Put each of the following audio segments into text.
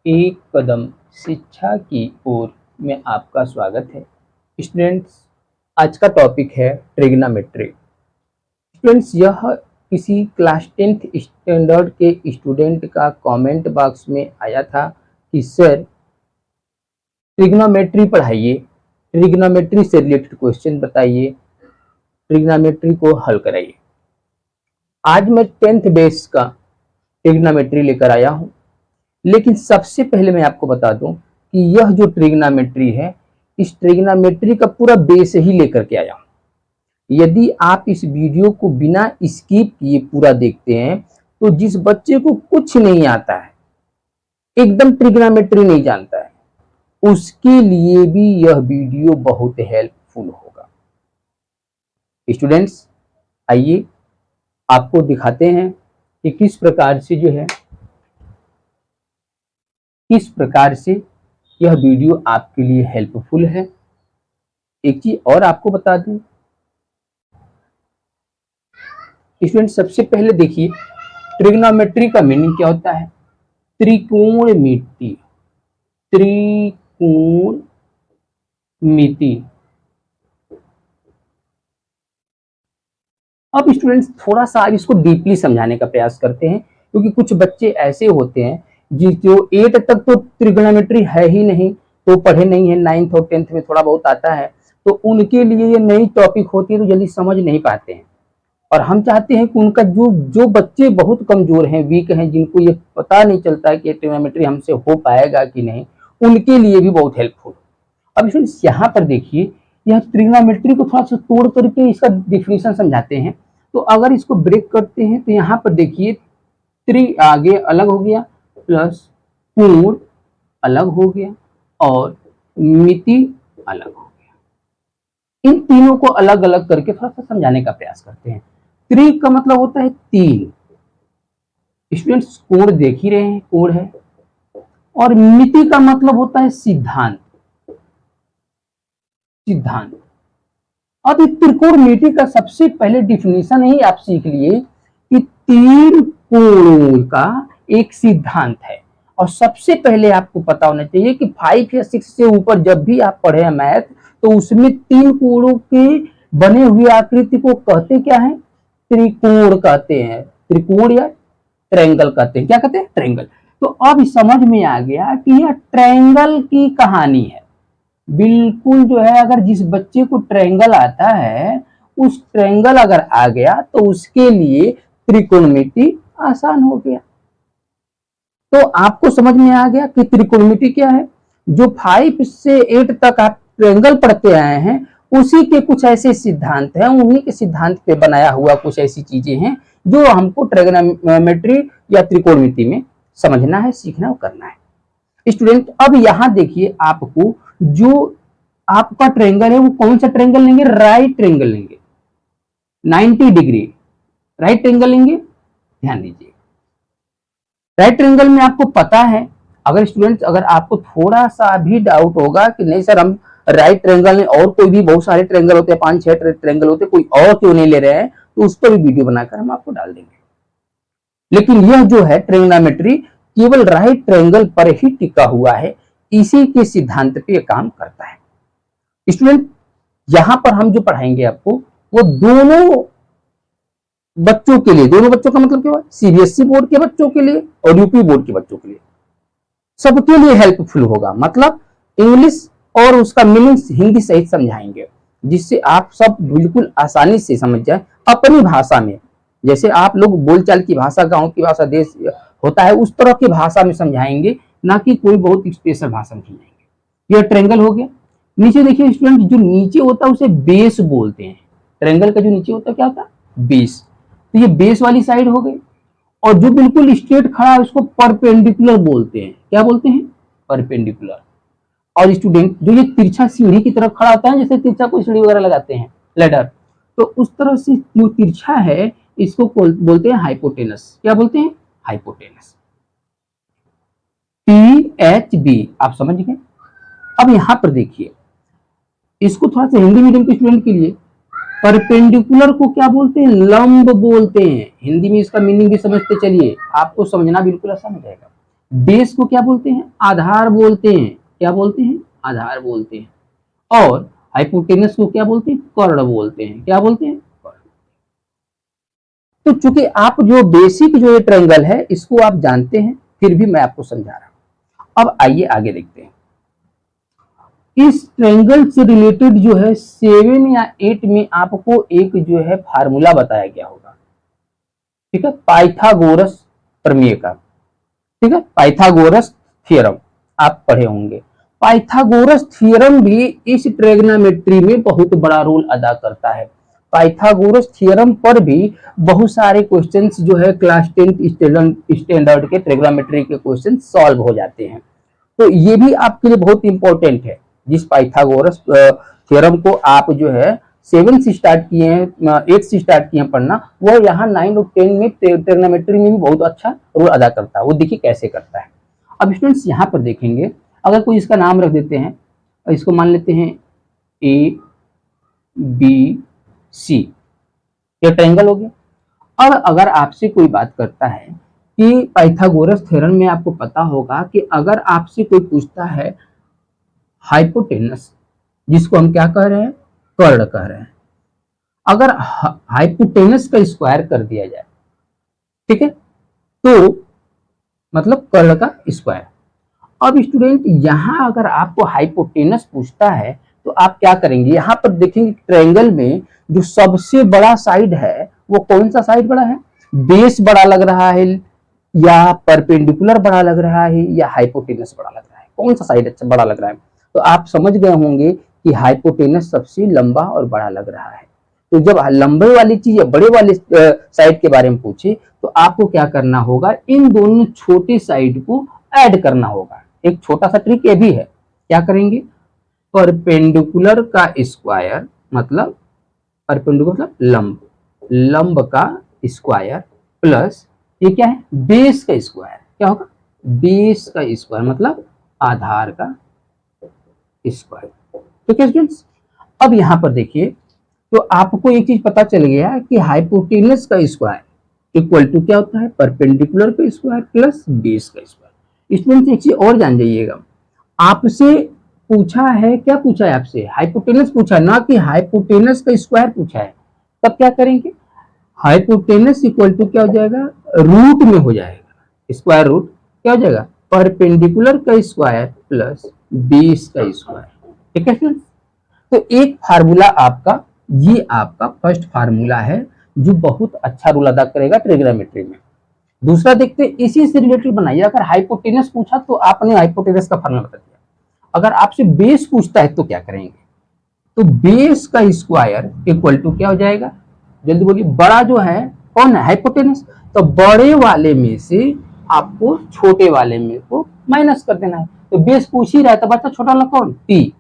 एक कदम शिक्षा की ओर में आपका स्वागत है। स्टूडेंट्स, आज का टॉपिक है ट्रिग्नोमेट्री। स्टूडेंट्स, यह किसी क्लास 10th स्टैंडर्ड के स्टूडेंट का कमेंट बॉक्स में आया था कि सर ट्रिग्नोमेट्री पढ़ाइए, ट्रिग्नोमेट्री से रिलेटेड क्वेश्चन बताइए, ट्रिग्नोमेट्री को हल कराइए। आज मैं 10th बेस का ट्रिग्नोमेट्री लेकर आया हूँ, लेकिन सबसे पहले मैं आपको बता दूं कि यह जो ट्रिग्नोमेट्री है, इस ट्रिग्नोमेट्री का पूरा बेस ही लेकर के आया हूं। यदि आप इस वीडियो को बिना स्किप किए पूरा देखते हैं तो जिस बच्चे को कुछ नहीं आता है, एकदम ट्रिग्नोमेट्री नहीं जानता है, उसके लिए भी यह वीडियो बहुत हेल्पफुल होगा। स्टूडेंट्स, आइए आपको दिखाते हैं कि किस प्रकार से यह वीडियो आपके लिए हेल्पफुल है। एक चीज और आपको बता दूं स्टूडेंट, सबसे पहले देखिए ट्रिग्नोमेट्री का मीनिंग क्या होता है। त्रिकोणमिति, त्रिकोणमिति। अब स्टूडेंट्स थोड़ा सा इसको डीपली समझाने का प्रयास करते हैं, क्योंकि कुछ बच्चे ऐसे होते हैं जो 8 तक तो ट्रिग्नोमेट्री है ही नहीं, तो पढ़े नहीं है, 9th और 10th में थोड़ा बहुत आता है, तो उनके लिए ये नई टॉपिक होती है तो जल्दी समझ नहीं पाते हैं। और हम चाहते हैं कि उनका जो बच्चे बहुत कमजोर हैं, वीक हैं, जिनको ये पता नहीं चलता है कि ट्रिग्नोमेट्री हमसे हो पाएगा कि नहीं, उनके लिए भी बहुत हेल्पफुल। अब स्टूडेंट्स यहाँ पर देखिए, यह ट्रिग्नोमेट्री को थोड़ा सा तोड़ करके इसका डिफिनीशन समझाते हैं। तो अगर इसको ब्रेक करते हैं तो यहाँ पर देखिए, त्रि आगे अलग हो गया, प्लस कोण अलग हो गया और मिति अलग हो गया। इन तीनों को अलग अलग करके थोड़ा सा समझाने का प्रयास करते हैं। त्रि का मतलब होता है 3। स्टूडेंट्स कोण देख ही रहे हैं, कोण है। और मिति का मतलब होता है सिद्धांत। अब इस त्रिकोणमिति का सबसे पहले डिफिनीशन ही आप सीख लिए कि 3 कोणों का एक सिद्धांत है। और सबसे पहले आपको पता होना चाहिए कि 5 या 6 से ऊपर जब भी आप पढ़े हैं मैथ, तो उसमें 3 कोणों के बने हुए आकृति को कहते क्या है? त्रिकोण कहते हैं। त्रिकोण या ट्रायंगल कहते हैं। क्या कहते हैं? ट्रायंगल। तो अब समझ में आ गया कि यह ट्रायंगल की कहानी है। बिल्कुल जो है, अगर जिस बच्चे को ट्रायंगल आता है, उस ट्रायंगल अगर आ गया तो उसके लिए त्रिकोणमिति आसान हो गया। तो आपको समझ में आ गया कि त्रिकोणमिति क्या है। जो 5 से 8 तक आप ट्रायंगल पढ़ते आए हैं, उसी के कुछ ऐसे सिद्धांत हैं, उन्हीं के सिद्धांत पे बनाया हुआ कुछ ऐसी चीजें हैं जो हमको ट्रिग्नोमेट्री या त्रिकोणमिति में समझना है, सीखना और करना है। स्टूडेंट, अब यहां देखिए, आपको जो आपका ट्रायंगल है वो कौन सा ट्रायंगल लेंगे? राइट ट्रायंगल लेंगे, 90 डिग्री राइट ट्रायंगल लेंगे। ध्यान दीजिए, राइट ट्रायंगल में आपको पता है, अगर स्टूडेंट्स अगर आपको थोड़ा सा भी डाउट होगा कि नहीं सर हम राइट ट्रायंगल में और कोई भी बहुत सारे ट्रायंगल होते हैं, 5-6 ट्रायंगल होते हैं, कोई और क्यों नहीं ले रहे हैं, तो उस पर भी वीडियो बनाकर हम आपको डाल देंगे। लेकिन यह जो है ट्रिग्नोमेट्री केवल राइट ट्रायंगल पर ही टिका हुआ है, इसी के सिद्धांत पे काम करता है। स्टूडेंट, यहां पर हम जो पढ़ाएंगे आपको, वो दोनों बच्चों के लिए, दोनों बच्चों का मतलब क्या है? सीबीएसई बोर्ड के बच्चों के लिए और यूपी बोर्ड के बच्चों के लिए, सबके लिए हेल्पफुल होगा। मतलब इंग्लिश और उसका मीनिंग हिंदी सहित समझाएंगे, जिससे आप सब बिल्कुल आसानी से समझ जाए अपनी भाषा में। जैसे आप लोग बोलचाल की भाषा, गांव की भाषा, देश होता है, उस तरह की भाषा में समझाएंगे, ना कि कोई बहुत स्पेशल भाषा में समझाएंगे। यह ट्रायंगल हो गया। नीचे देखिए स्टूडेंट, जो नीचे होता है उसे बेस बोलते हैं। ट्रायंगल का जो नीचे होता है क्या होता है? बेस। तो ये बेस वाली साइड हो गई। और जो बिल्कुल स्ट्रेट खड़ा है उसको परपेंडिकुलर बोलते हैं। क्या बोलते हैं? परपेंडिकुलर। और स्टूडेंट, जो ये तिरछा सीढ़ी की तरफ खड़ा होता है, जैसे तिरछा कोई सीढ़ी वगैरह लगाते हैं, लेडर, तो उस तरह से जो तिरछा है इसको बोलते हैं हाइपोटेनस। क्या बोलते हैं? हाइपोटेनस। PHB, आप समझ गए। अब यहां पर देखिए, इसको थोड़ा सा हिंदी मीडियम के स्टूडेंट के लिए, परपेंडिकुलर को क्या बोलते हैं? लंब बोलते हैं। हिंदी में इसका मीनिंग भी समझते चलिए, आपको समझना बिल्कुल आसान हो जाएगा। बेस को क्या बोलते हैं? आधार बोलते हैं। क्या बोलते हैं? आधार बोलते हैं। और हाइपोटेनस को क्या बोलते हैं? कर्ण बोलते हैं। क्या बोलते हैं? तो चूंकि आप जो बेसिक जो ये ट्रायंगल है इसको आप जानते हैं, फिर भी मैं आपको समझा रहा हूं। अब आइए आगे देखते हैं। इस ट्रायंगल से रिलेटेड जो है 7 या 8 में आपको एक जो है फार्मूला बताया गया होगा, ठीक है, पाइथागोरस प्रमेय का, ठीक है, पाइथागोरस थ्योरम आप पढ़े होंगे। पाइथागोरस थ्योरम भी इस ट्रिग्नोमेट्री में बहुत बड़ा रोल अदा करता है। पाइथागोरस थ्योरम पर भी बहुत सारे क्वेश्चंस जो है क्लास 10 स्टैंडर्ड के ट्रिग्नोमेट्री के क्वेश्चन सॉल्व हो जाते हैं। तो ये भी आपके लिए बहुत इंपॉर्टेंट है। जिस पाइथागोरस थ्योरम को आप जो है 7 से स्टार्ट किए हैं, 8 से स्टार्ट किए हैं पढ़ना, वो यहाँ 9 और 10 में ट्रिग्नोमेट्री में भी बहुत अच्छा रोल अदा करता है। वो देखिए कैसे करता है। अब स्टूडेंट्स यहाँ पर देखेंगे, अगर कोई इसका नाम रख देते हैं, इसको मान लेते हैं ए बी सी, ये ट्रायंगल हो गया। अब अगर आपसे कोई बात करता है कि पाइथागोरस थ्योरम में आपको पता होगा कि अगर आपसे कोई पूछता है हाइपोटेनस, जिसको हम क्या कह रहे हैं? कर्ण कह रहे हैं, अगर हाइपोटेनस का स्क्वायर कर दिया जाए, ठीक है, तो मतलब कर्ण का स्क्वायर। अब स्टूडेंट यहाँ अगर आपको हाइपोटेनस पूछता है तो आप क्या करेंगे? यहाँ पर देखेंगे ट्रायंगल में जो सबसे बड़ा साइड है वो कौन सा साइड बड़ा है? बेस बड़ा लग रहा है, या परपेंडिकुलर बड़ा लग रहा है, या हाइपोटेनस बड़ा लग रहा है? कौन सा साइड अच्छा बड़ा लग रहा है? तो आप समझ गए होंगे कि हाइपोटेनस सबसे लंबा और बड़ा लग रहा है। तो जब लंबे वाली चीज या बड़े वाले साइड के बारे में पूछे तो आपको क्या करना होगा? इन दोनों छोटे साइड को ऐड करना होगा। एक छोटा सा ट्रिक ये भी है, क्या करेंगे? परपेंडिकुलर का स्क्वायर, मतलब परपेंडिकुलर मतलब लंब, लंब का स्क्वायर प्लस ये क्या है? बेस का स्क्वायर। क्या होगा? बेस का स्क्वायर मतलब आधार का स्क्वायर। तो क्या स्टूडेंट्स, अब यहां पर देखिए, तो आपको एक चीज पता चल गया कि हाइपोटेनस का स्क्वायर इक्वल टू क्या होता है? परपेंडिकुलर का स्क्वायर प्लस बेस का स्क्वायर। स्टूडेंट्स एक चीज और जान जाइएगा, आपसे पूछा है, क्या पूछा है आपसे? हाइपोटेनस पूछा, ना कि हाइपोटेनस का स्क्वायर पूछा है। तब क्या करेंगे? हाइपोटेनस इक्वल टू क्या हो जाएगा? रूट में हो जाएगा, स्क्वायर रूट क्या हो जाएगा? परपेंडिकुलर का स्क्वायर प्लस बेस का स्क्वायर। ठीक है स्टूडेंट्स, तो एक फार्मूला आपका, ये आपका फर्स्ट फार्मूला है जो बहुत अच्छा रोल अदा करेगा ट्रिग्नोमेट्री में। दूसरा देखते हैं, इसी से रिलेटेड बनाइए। अगर हाइपोटेनस पूछा तो आपने हाइपोटेनस का फार्मूला बता दिया। अगर आपसे बेस पूछता है तो क्या करेंगे? तो बेस का स्क्वायर इक्वल टू क्या हो जाएगा? जल्दी बोलिए। बड़ा जो है कौन है? हाइपोटेनस। तो बड़े वाले में से आपको छोटे वाले में को माइनस कर देना है। तो बेस पूछ ही रहा है तो बच्चा छोटा वाला कौन? टी,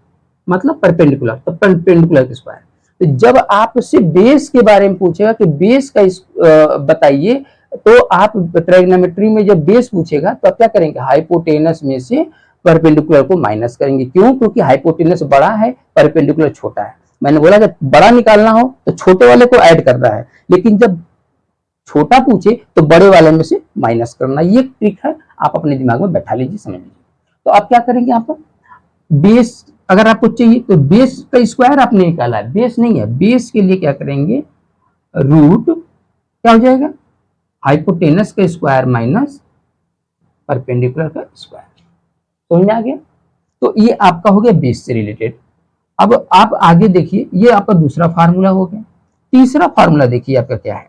मतलब परपेंडिकुलर, तो परपेंडिकुलर स्क्वायर। तो जब आपसे बेस के बारे में पूछेगा कि बेस का बताइए, तो आप ट्रायगोनोमेट्री में जब बेस पूछेगा तो आप क्या करेंगे? हाइपोटेनस में से परपेंडिकुलर को माइनस करेंगे। क्यों? क्योंकि हाइपोटेनस बड़ा है, परपेंडिकुलर छोटा है। मैंने बोला जब बड़ा निकालना हो तो छोटे वाले को ऐड करना है, लेकिन जब छोटा पूछे तो बड़े वाले में से माइनस करना। ये ट्रिक है, आप अपने दिमाग में बैठा लीजिए, समझ लीजिए। तो आप क्या करेंगे? यहाँ पर बेस अगर आपको चाहिए तो बेस का स्क्वायर आपने निकाला है, बेस नहीं है। बेस के लिए क्या करेंगे? रूट क्या हो जाएगा? हाइपोटेनस का स्क्वायर माइनस परपेंडिकुलर का स्क्वायर। समझ में आ गया? तो ये आपका हो गया बेस से रिलेटेड। अब आप आगे देखिए, ये आपका दूसरा फार्मूला हो गया। तीसरा फार्मूला देखिए आपका क्या है।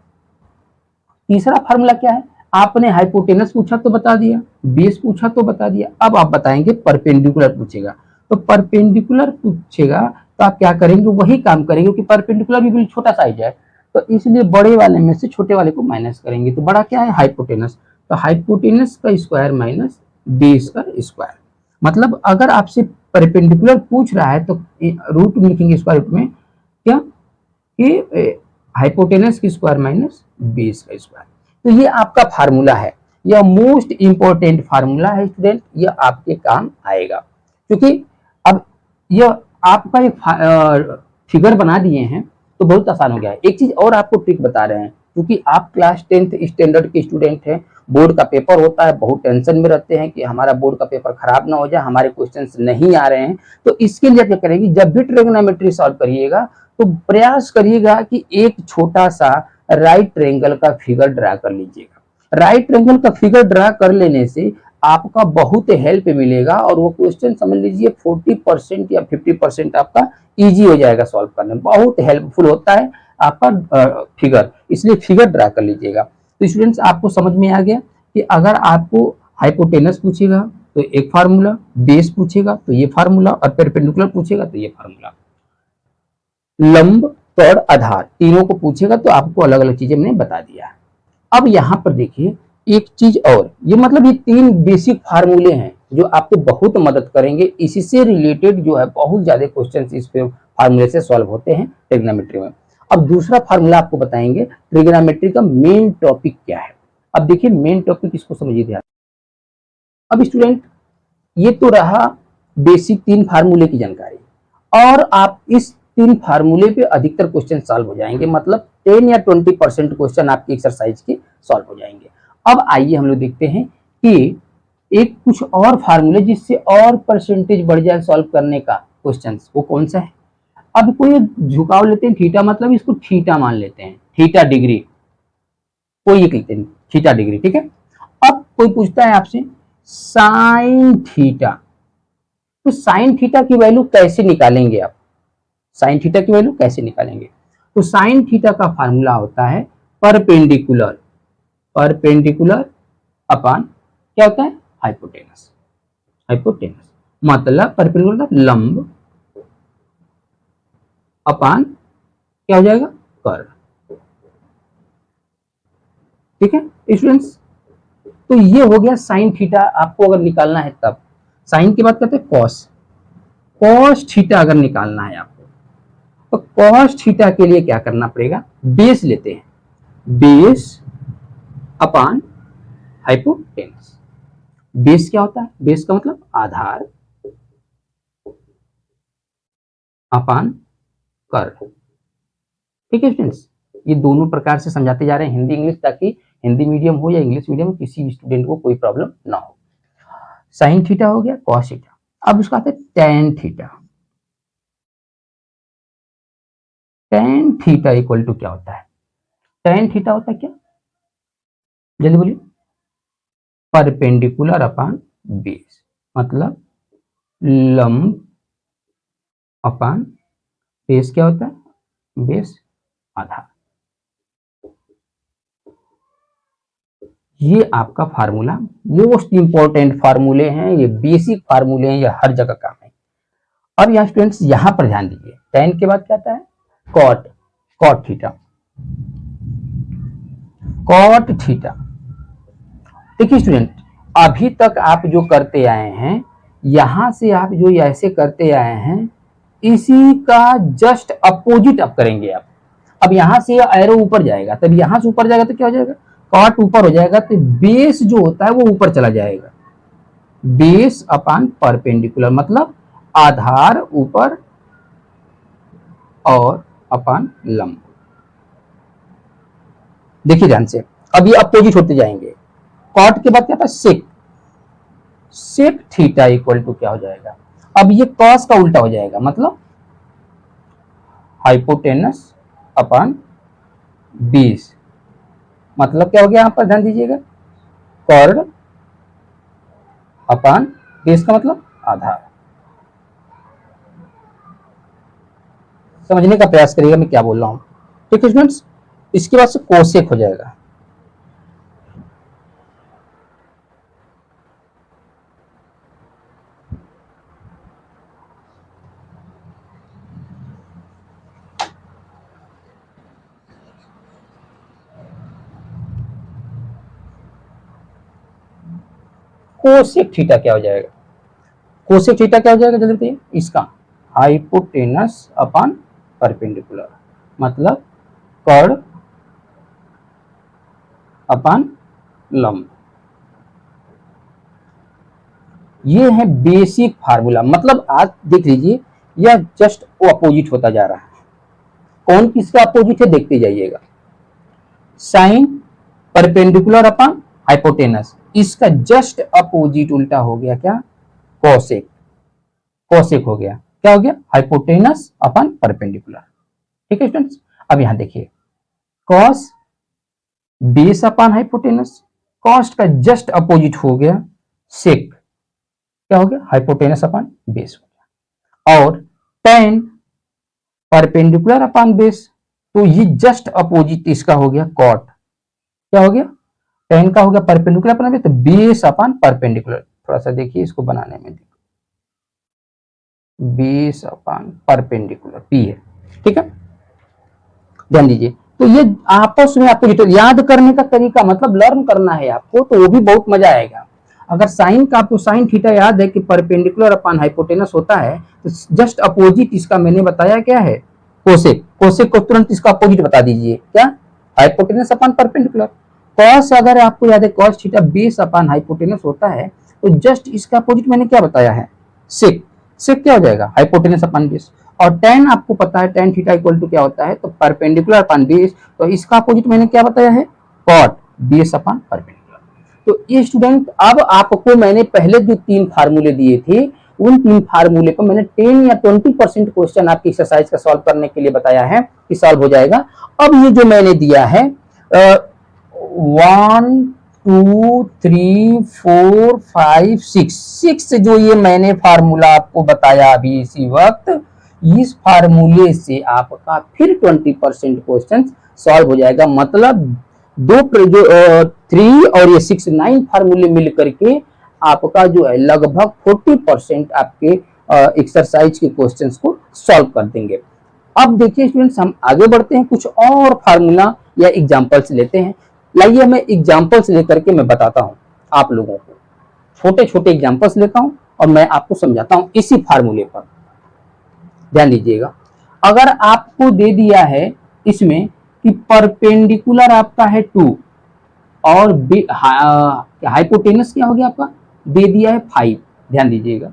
तीसरा फार्मूला क्या है? आपने हाइपोटेनस पूछा तो बता दिया, बेस पूछा तो बता दिया। अब आप बताएंगे परपेंडिकुलर पूछेगा, तो परपेंडिकुलर पूछेगा तो आप क्या करेंगे? वही काम करेंगे, क्योंकि परपेंडिकुलर भी बिल्कुल छोटा साइज है, तो इसलिए बड़े वाले में से छोटे वाले को माइनस करेंगे। तो बड़ा क्या है? हाइपोटेनस। तो हाइपोटेनस का स्क्वायर माइनस बेस का स्क्वायर। मतलब अगर आपसे परपेंडिकुलर पूछ रहा है तो रूट में लिखेंगे, स्क्वायर रूट में क्या कि हाइपोटेनस की स्क्वायर माइनस बेस का स्क्वायर। तो ये आपका फार्मूला है, यह मोस्ट इंपॉर्टेंट फार्मूला है स्टूडेंट, यह आपके काम आएगा। क्योंकि अब यह आपका एक फिगर बना दिए हैं तो बहुत आसान हो गया है। एक चीज और आपको ट्रिक बता रहे हैं, क्योंकि आप क्लास 10th स्टैंडर्ड के स्टूडेंट हैं, बोर्ड का पेपर होता है, बहुत टेंशन में रहते हैं कि हमारा बोर्ड का पेपर खराब ना हो जाए, हमारे क्वेश्चंस नहीं आ रहे हैं। तो इसके लिए क्या करेंगे, जब भी ट्रिग्नोमेट्री सॉल्व करिएगा तो प्रयास करिएगा कि एक छोटा सा राइट ट्रायंगल का फिगर ड्रा कर लीजिएगा। राइट ट्रायंगल का फिगर ड्रा कर लेने से आपका बहुत हेल्प मिलेगा और वो क्वेश्चन समझ लीजिए 40% या 50% आपका इजी हो जाएगा सॉल्व करने में, बहुत हेल्पफुल होता है आपका फिगर, इसलिए फिगर ड्रा कर लीजिएगा। तो स्टूडेंट्स आपको समझ में आ गया कि अगर आपको हाइपोटेनस पूछेगा तो एक फार्मूला, बेस पूछेगा तो ये फार्मूला, और परपेंडिकुलर पूछेगा तो ये फार्मूला। लंब, कर्ण, आधार तीनों को पूछेगा तो आपको अलग अलग चीजें मैंने बता दिया है। अब यहाँ पर देखिए एक चीज और, ये मतलब ये 3 बेसिक फार्मूले हैं जो आपको बहुत मदद करेंगे, इसी से रिलेटेड जो है बहुत ज्यादा क्वेश्चंस इस फार्मूले से सॉल्व होते हैं ट्रिग्नोमेट्री में। अब दूसरा फार्मूला आपको बताएंगे ट्रिग्नोमेट्री का मेन टॉपिक क्या है। अब देखिए मेन टॉपिक इसको समझिए ध्यान। अब स्टूडेंट ये तो रहा बेसिक 3 फार्मूले की जानकारी, और आप इस 3 फार्मूले पे अधिकतर क्वेश्चन सॉल्व हो जाएंगे, मतलब 10 या 20% क्वेश्चन आपकी एक्सरसाइज के सॉल्व हो जाएंगे। अब आइए हम लोग देखते हैं कि एक कुछ और फार्मूले जिससे और परसेंटेज बढ़ जाए सॉल्व करने का क्वेश्चन, वो कौन सा है। अब कोई झुकाव लेते हैं थीटा, मतलब इसको थीटा मान लेते हैं, थीटा डिग्री, कोई ये कहते हैं थीटा डिग्री, ठीक है। अब कोई पूछता है आपसे साइन थीटा, तो साइन थीटा की वैल्यू कैसे निकालेंगे आप, साइन थीटा की वैल्यू कैसे निकालेंगे। तो साइन थीटा का फार्मूला होता है परपेंडिकुलर, परपेंडिकुलर अपॉन क्या होता है, हाइपोटेनस, हाइपोटेनस मतलब परपेंडिकुलर लंब अपॉन क्या हो जाएगा, कर्ण, ठीक है स्टूडेंट्स। तो ये हो गया साइन थीटा, आपको अगर निकालना है तब। साइन की बात करते हैं कॉस, कॉस थीटा अगर निकालना है आपको तो कॉस थीटा के लिए क्या करना पड़ेगा, बेस लेते हैं, बेस अपॉन हाइपोटेनस। बेस क्या होता है, बेस का मतलब आधार अपॉन कर्ण, ठीक है स्टूडेंट्स। ये दोनों प्रकार से समझाते जा रहे हैं हिंदी इंग्लिश, ताकि हिंदी मीडियम हो या इंग्लिश मीडियम किसी भी स्टूडेंट को कोई प्रॉब्लम ना हो। साइन थीटा हो गया, कॉस थीटा। अब उसका आता है tan theta. Tan theta equal to क्या होता है, टेन थीटा होता है क्या, जल्दी बोलिए, परपेंडिकुलर अपॉन बेस, मतलब लंब अपॉन बेस क्या होता है, बेस आधार। ये आपका फार्मूला मोस्ट इंपॉर्टेंट फार्मूले हैं, ये बेसिक फार्मूले हैं, ये हर जगह काम है। अब यहाँ स्टूडेंट्स यहां पर ध्यान दीजिए, टेन के बाद क्या आता है, cot, cot theta, cot theta. देखिए स्टूडेंट अभी तक आप जो करते आए हैं, यहां से आप जो ऐसे करते आए हैं, इसी का जस्ट अपोजिट अब करेंगे आप। अब यहां से एरो ऊपर जाएगा, तब यहां से ऊपर जाएगा तो क्या हो जाएगा, कॉट ऊपर हो जाएगा, तो बेस जो होता है वो ऊपर चला जाएगा, बेस अपॉन परपेंडिकुलर, मतलब आधार ऊपर और अपॉन लंब। देखिए ध्यान से, अब ये अपोजिट होते जाएंगे। कॉट के बाद क्या था, सेक, सेक थीटा इक्वल टू क्या हो जाएगा, अब ये कॉस का उल्टा हो जाएगा, मतलब हाइपोटेनस अपॉन बेस, मतलब क्या हो गया, यहां पर ध्यान दीजिएगा, कर्ण अपॉन बेस का मतलब आधार। समझने का प्रयास करिएगा मैं क्या बोल रहा हूं, ठीक है स्टूडेंट्स। इसके बाद से कोसेक हो जाएगा, कोसेक थीटा क्या हो जाएगा, कोसेक थीटा क्या हो जाएगा जल्दी बताइए, इसका हाइपोटेनस अपॉन परपेंडिकुलर, मतलब कर्ण अपॉन लंब। ये है बेसिक फार्मूला, मतलब आज देख लीजिए यह जस्ट अपोजिट होता जा रहा है, कौन किसका अपोजिट है देखते जाइएगा। साइन परपेंडिकुलर अपॉन हाइपोटेनस, इसका जस्ट अपोजिट उल्टा हो गया क्या, कोसेक। कोसेक हो गया, क्या हो गया, हाइपोटेनस अपॉन परपेंडिकुलर। ठीक है स्टूडेंट्स, अब यहां देखिए cos base upon hypotenuse, cost का जस्ट अपोजिट हो गया सेक, क्या हो गया, हाइपोटेनस अपॉन बेस हो गया। और टेन परपेंडिकुलर अपॉन बेस, तो ये जस्ट अपोजिट इसका हो गया कॉट, क्या हो गया, टेन का हो गया परपेंडिकुलर अपॉन बेस, तो बेस अपॉन परपेंडिकुलर। थोड़ा सा देखिए इसको बनाने में, बेस अपॉन परपेंडिकुलर पी है, ठीक है, ध्यान दीजिए। तो ये आपस में आपको डिटेल याद करने का तरीका, मतलब लर्न करना है आपको, तो वो भी बहुत मजा आएगा। अगर साइन का आपको साइन थीटा याद है कि परपेंडिकुलर अपॉन हाइपोटेनस होता है, तो जस्ट अपोजिट इसका मैंने बताया क्या है, कोसेक। कोसेक को तुरंत इसका अपोजिट बता दीजिए, क्या, हाइपोटेनस अपॉन परपेंडिकुलर। कॉस अगर आपको याद है cos theta base upon hypotenuse होता है, तो जस्ट इसका अपोजिट मैंने क्या बताया है, सेक। सेक क्या हो जाएगा, हाइपोटेनस अपॉन बेस। और टेन आपको पता है टेन थीटा इक्वल टू क्या होता है, तो परपेंडिकुलर अपॉन बेस, तो इसका अपोजिट मैंने क्या बताया है, कॉट बेस अपॉन परपेंडिकुलर। तो ये स्टूडेंट अब आपको मैंने पहले जो 3 फार्मूले दिए थे, उन 3 फार्मूले को मैंने 10 या 20% क्वेश्चन आपकी एक्सरसाइज का सॉल्व करने के लिए बताया है कि सॉल्व हो जाएगा। अब ये जो मैंने दिया है 1 2 3 4 5 6 जो ये मैंने फार्मूला आपको बताया अभी इसी वक्त, इस फार्मूले से आपका फिर 20% क्वेश्चन सॉल्व हो जाएगा। मतलब दो जो 3 और ये 6 9 फार्मूले मिल करके आपका जो है लगभग 40% आपके एक्सरसाइज के क्वेश्चंस को सॉल्व कर देंगे। अब देखिए स्टूडेंट्स, हम आगे बढ़ते हैं, कुछ और फार्मूला या एग्जांपल्स लेते हैं। लाइए मैं एग्जांपल्स लेकर के मैं बताता हूं आप लोगों को, छोटे छोटे एग्जांपल्स लेता हूं और मैं आपको समझाता हूं इसी फार्मूले पर। ध्यान दीजिएगा, अगर आपको दे दिया है इसमें कि परपेंडिकुलर आपका है 2 और हाइपोटेनस क्या हो गया आपका, दे दिया है 5, ध्यान दीजिएगा,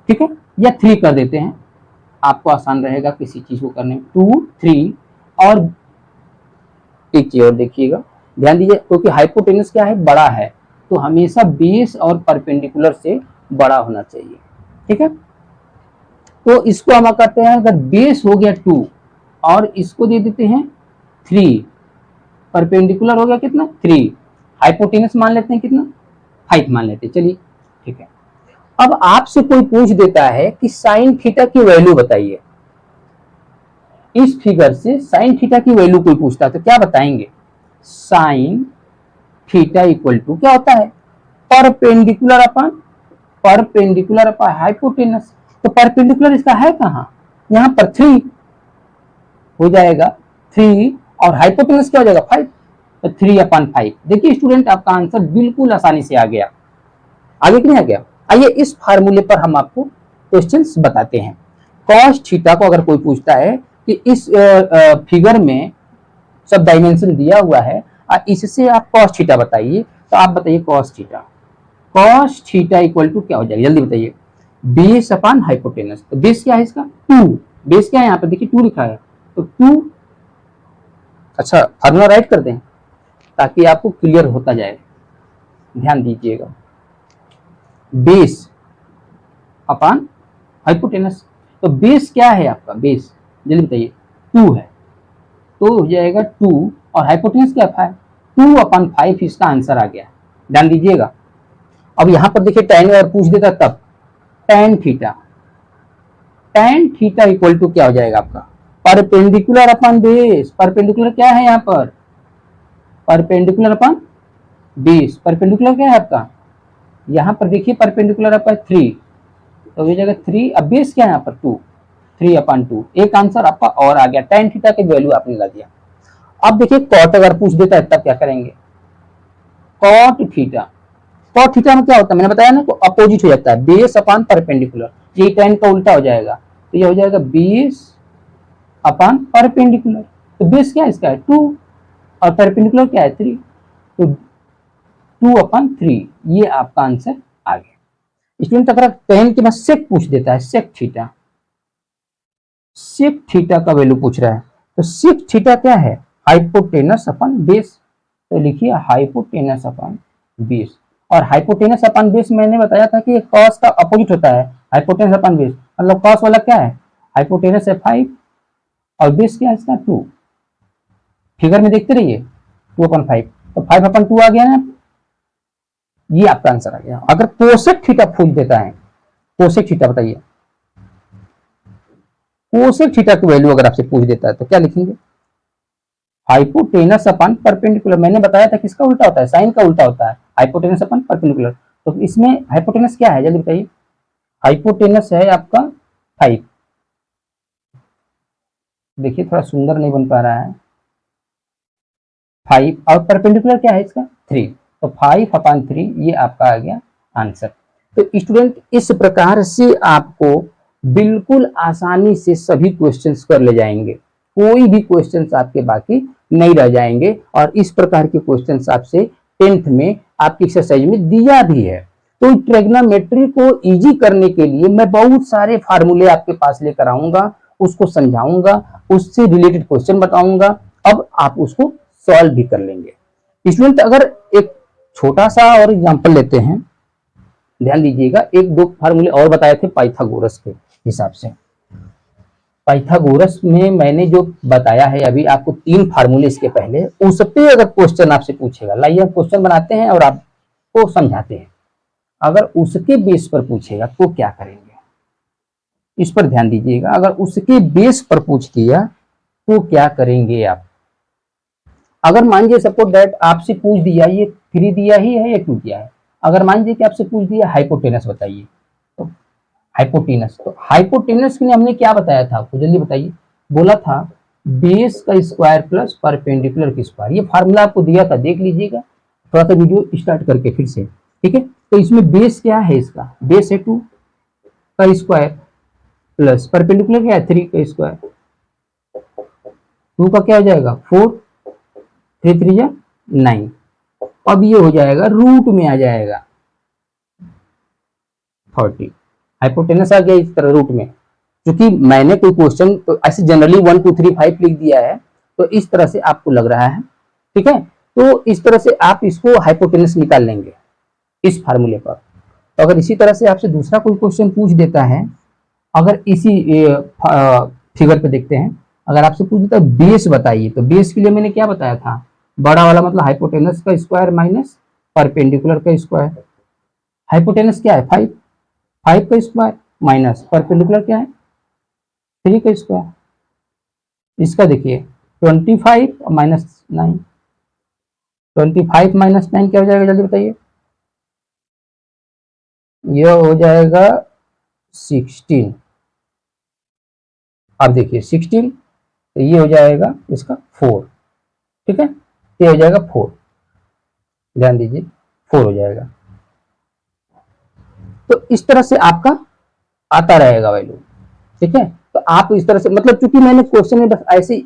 ठीक है, या 3 कर देते हैं, आपको आसान रहेगा किसी चीज को करने में। 2 3 और एक चीज और देखिएगा, ध्यान दीजिए, क्योंकि हाइपोटेनस क्या है, बड़ा है, तो हमेशा बेस और परपेंडिकुलर से बड़ा होना चाहिए, ठीक है। तो इसको हम करते हैं, अगर बेस हो गया 2 और इसको दे देते हैं 3, परपेंडिकुलर हो गया कितना 3, हाइपोटेनस मान लेते हैं कितना 5 मान लेते हैं, चलिए ठीक है। अब आपसे कोई पूछ देता है कि साइन थीटा की वैल्यू बताइए, इस फिगर से साइन थीटा की वैल्यू कोई पूछता है तो क्या बताएंगे, साइन थीटा इक्वल टू क्या होता है, परपेंडिकुलर अपॉन हाइपोटेनस। तो परपेंडिकुलर इसका है कहां, यहां पर 3 हो जाएगा, 3 और हाइपोटेनस क्या हो जाएगा 5, तो 3/5। देखिए स्टूडेंट, आपका आंसर बिल्कुल आसानी से आ गया, आगे क्यों आ गया। आइए इस फार्मूले पर हम आपको क्वेश्चंस बताते हैं। कॉस थीटा को अगर कोई पूछता है कि इस फिगर में सब डायमेंशन दिया हुआ है और इससे आप कॉस थीटा बताइए, तो आप बताइए cos theta, cos theta equal to क्या हो जाएगा, जल्दी बताइए, बेस अपॉन हाइपोटेनस। तो बेस क्या है इसका 2, बेस क्या है यहाँ पर देखिए 2 लिखा है, तो 2, अच्छा फार्मूला राइट कर दें ताकि आपको क्लियर होता जाए, ध्यान दीजिएगा, बेस अपॉन हाइपोटेनस। तो बेस क्या है आपका, बेस जल्दी बताइए 2 है, तो हो जाएगा 2 और हाइपोटेनस क्या था 2/5, इसका आंसर आ गया, ध्यान दीजिएगा। अब यहां पर देखिए tan अगर पूछ देता तब tan थीटा इक्वल टू क्या हो जाएगा आपका, परपेंडिकुलर अपॉन बेस। परपेंडिकुलर क्या है यहाँ पर, परपेंडिकुलर अपॉन बेस, परपेंडिकुलर क्या है आपका, यहाँ पर देखिए परपेंडिकुलर आपका 3, तो हो जाएगा 3, अब बेस क्या है यहाँ पर 2, 3/2, एक आंसर आपका और आ गया, tan थीटा की वैल्यू आपने लगा दिया। अब देखिए कॉट अगर पूछ देता है तब क्या करेंगे, कॉट थीटा, कॉट थीटा में क्या होता है मैंने बताया ना, अपोजिट हो जाता है, बेस अपॉन परपेंडिकुलर, ये tan का उल्टा हो जाएगा, तो ये हो जाएगा बेस अपॉन परपेंडिकुलर। तो बेस क्या है इसका है 2 और परपेंडिकुलर क्या है 3, तो 2/3, ये आपका आंसर आ गया। स्टूडेंट अगर tan के बाद सेक पूछ देता है, सेक थीटा का वैल्यू पूछ रहा है, तो सेक थीटा क्या है, हाइपोटेनस अपन बेस, तो लिखिए हाइपोटेनस अपन बेस। और हाइपोटेनस अपन बेस मैंने बताया था कि कॉस का अपोजिट होता है, हाइपोटेनस अपन बेस, मतलब कॉस वाला क्या है, हाइपोटेनस है 5 और बेस क्या है इसका 2। फिगर में देखते रहिए 2/5, तो 5/2 आ गया ना, ये आपका आंसर आ गया। अगर कोसेक थीटा पूछ देता है, कोसेक थीटा बताइए, कोसेक थीटा की वैल्यू अगर आपसे पूछ देता है तो क्या लिखेंगे, हाइपोटेनस अपन परपेंडिकुलर, मैंने बताया था किसका उल्टा होता है, साइन का उल्टा होता है, हाइपोटेनस अपन परपेंडिकुलर। तो इसमें हाइपोटेनस क्या है जल्दी बताइए, हाइपोटेनस है आपका 5, देखिए थोड़ा सुंदर नहीं बन पा रहा है, 5 और परपेंडिकुलर क्या है इसका 3, तो 5/3 ये आपका आ गया आंसर। तो स्टूडेंट इस प्रकार से आपको बिल्कुल आसानी से सभी क्वेश्चंस कर ले जाएंगे, कोई भी क्वेश्चंस आपके बाकी नहीं रह जाएंगे। और इस प्रकार के क्वेश्चंस आपसे 10th में आपकी एक्सरसाइज में दिया भी है। तो ट्रिग्नोमेट्री को इजी करने के लिए मैं बहुत सारे फार्मूले आपके पास लेकर आऊंगा, उसको समझाऊंगा, उससे रिलेटेड क्वेश्चन बताऊंगा, अब आप उसको सॉल्व भी कर लेंगे। स्टूडेंट अगर एक छोटा सा और एग्जांपल लेते हैं, ध्यान दीजिएगा, एक दो फार्मूले और बताए थे पाइथागोरस के हिसाब से। पाइथागोरस में मैंने जो बताया है अभी आपको 3 फार्मूले इसके पहले, उस पे अगर क्वेश्चन आपसे पूछेगा, लाइए क्वेश्चन बनाते हैं और आपको समझाते हैं, अगर उसके बेस पर पूछेगा तो क्या करेंगे, इस पर ध्यान दीजिएगा। अगर उसके बेस पर पूछ दिया तो क्या करेंगे आप। अगर मान लीजिए सपोज दैट आपसे पूछ दिया ये 3 दिया ही है या 2 दिया है, अगर मान लीजिए कि आपसे पूछ दिया हाइपोटेनस बताइए, तो हाइपोटेनस, तो हाइपोटेनस के लिए हमने क्या बताया था आपको, जल्दी बताइए, बोला था बेस का स्क्वायर प्लस परपेंडिकुलर की स्क्वायर, ये फार्मूला आपको दिया था, देख लीजिएगा थोड़ा सा वीडियो स्टार्ट करके फिर से, ठीक है। तो इसमें बेस क्या है, इसका बेस है 2 का स्क्वायर प्लस परपेंडिकुलर क्या है 3 का स्क्वायर, 2 का क्या हो जाएगा 4, 3 3 जा 9, अब ये हो जाएगा रूट में आ जाएगा 30, हाइपोटेनस आ गया इस तरह रूट में। क्योंकि मैंने कोई क्वेश्चन तो ऐसे जनरली 1 2 3 5 लिख दिया है, तो इस तरह से आपको लग रहा है, ठीक है। तो इस तरह से आप इसको हाइपोटेनस निकाल लेंगे इस फार्मूले पर। तो अगर इसी तरह से आपसे दूसरा कोई क्वेश्चन पूछ देता है, अगर इसी फिगर पे देखते हैं, अगर आपसे पूछ देता है बेस बताइए, तो बेस के लिए मैंने क्या बताया था, बड़ा वाला मतलब हाइपोटेनस का स्क्वायर माइनस परपेंडिकुलर का स्क्वायर। हाइपोटेनस क्या है 5, 5 का स्क्वायर माइनस परपेंडिकुलर क्या है 3 का स्क्वायर। इसका देखिए 25 माइनस 9, 25 माइनस 9 क्या हो जाएगा जल्दी बताइए, यह हो जाएगा 16। अब देखिए 16, तो ये हो जाएगा इसका 4, ठीक है, ये हो जाएगा 4, ध्यान दीजिए 4 हो जाएगा। तो इस तरह से आपका आता रहेगा वैल्यू, ठीक है। तो आप इस तरह से, मतलब चूंकि मैंने क्वेश्चन में बस ऐसे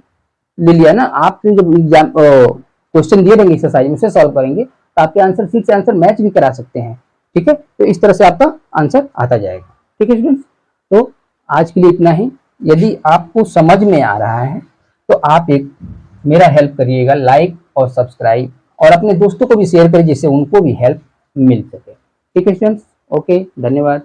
ले लिया ना, आप जब एग्जाम क्वेश्चन दिए रहेंगे एक्सरसाइज में, उसे सॉल्व करेंगे तो आपके आंसर शीट से आंसर मैच भी करा सकते हैं, ठीक है। तो इस तरह से आपका आंसर आता जाएगा, ठीक है स्टूडेंट्स। तो आज के लिए इतना ही। यदि आपको समझ में आ रहा है तो आप एक मेरा हेल्प करिएगा, लाइक और सब्सक्राइब, और अपने दोस्तों को भी शेयर करिए जिससे उनको भी हेल्प मिल सके, ठीक है स्टूडेंट्स। ओके, धन्यवाद।